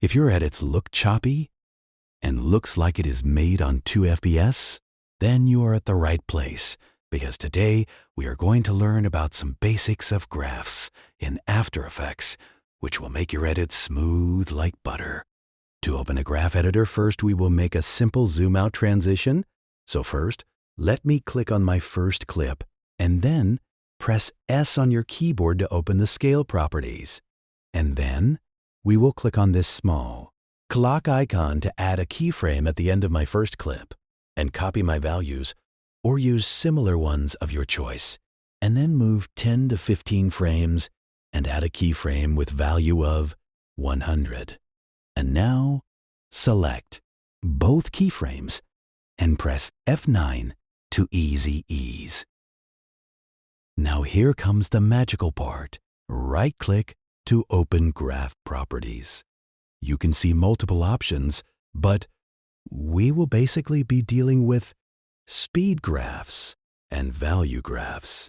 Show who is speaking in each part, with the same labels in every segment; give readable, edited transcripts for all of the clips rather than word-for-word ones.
Speaker 1: If your edits look choppy and looks like it is made on 2 FPS, then you are at the right place, because today we are going to learn about some basics of graphs in After Effects, which will make your edits smooth like butter. To open a graph editor, first we will make a simple zoom out transition. So first, let me click on my first clip, and then press S on your keyboard to open the scale properties. And then we will click on this small clock icon to add a keyframe at the end of my first clip, and copy my values, or use similar ones of your choice, and then move 10 to 15 frames and add a keyframe with value of 100. And now select both keyframes and press F9 to easy ease. Now here comes the magical part. Right-click to open graph properties. You can see multiple options, but we will basically be dealing with speed graphs and value graphs.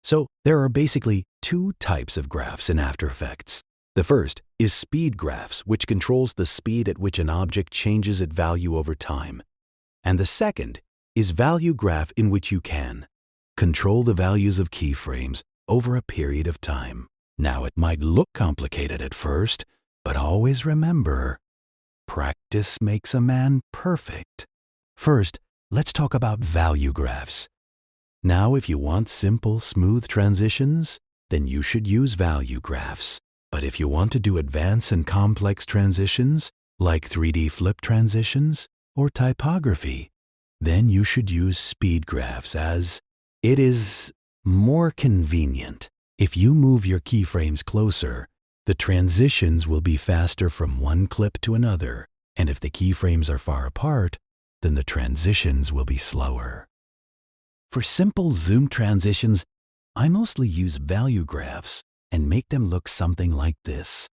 Speaker 1: So there are basically two types of graphs in After Effects. The first is speed graphs, which controls the speed at which an object changes its value over time. And the second is value graph, in which you can control the values of keyframes over a period of time. Now, it might look complicated at first, but always remember, practice makes a man perfect. First, let's talk about value graphs. Now, if you want simple, smooth transitions, then you should use value graphs. But if you want to do advanced and complex transitions, like 3D flip transitions or typography, then you should use speed graphs, as it is more convenient. If you move your keyframes closer, the transitions will be faster from one clip to another, and if the keyframes are far apart, then the transitions will be slower. For simple zoom transitions, I mostly use value graphs and make them look something like this.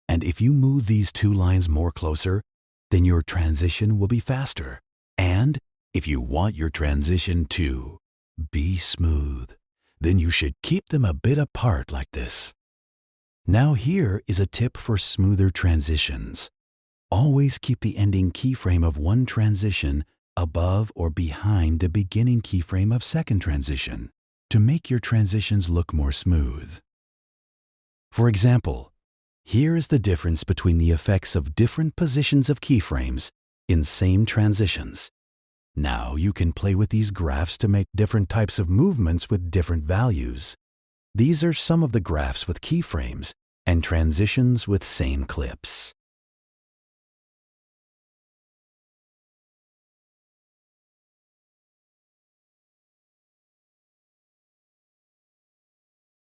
Speaker 1: And if you move these two lines more closer, then your transition will be faster. And if you want your transition to be smooth, then you should keep them a bit apart like this. Now here is a tip for smoother transitions. Always keep the ending keyframe of one transition above or behind the beginning keyframe of second transition to make your transitions look more smooth. For example, here is the difference between the effects of different positions of keyframes in same transitions. Now you can play with these graphs to make different types of movements with different values. These are some of the graphs with keyframes and transitions with same clips.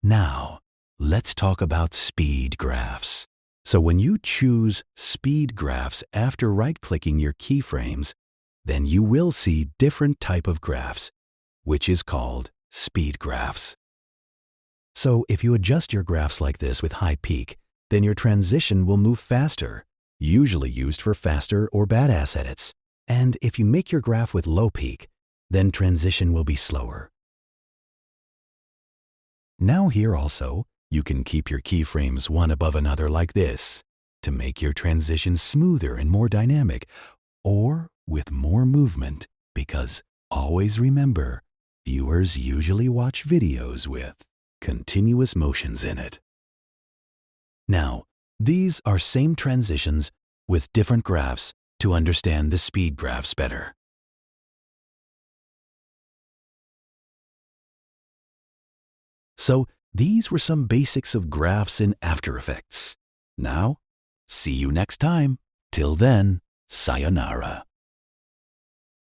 Speaker 1: Now, let's talk about speed graphs. So when you choose speed graphs after right-clicking your keyframes, then you will see different type of graphs, which is called speed graphs. So if you adjust your graphs like this with high peak, then your transition will move faster, usually used for faster or badass edits. And if you make your graph with low peak, then transition will be slower. Now here also, you can keep your keyframes one above another like this to make your transition smoother and more dynamic, or with more movement, because always remember, viewers usually watch videos with continuous motions in it. Now, these are same transitions with different graphs to understand the speed graphs better. So, these were some basics of graphs in After Effects. Now, see you next time. Till then, sayonara.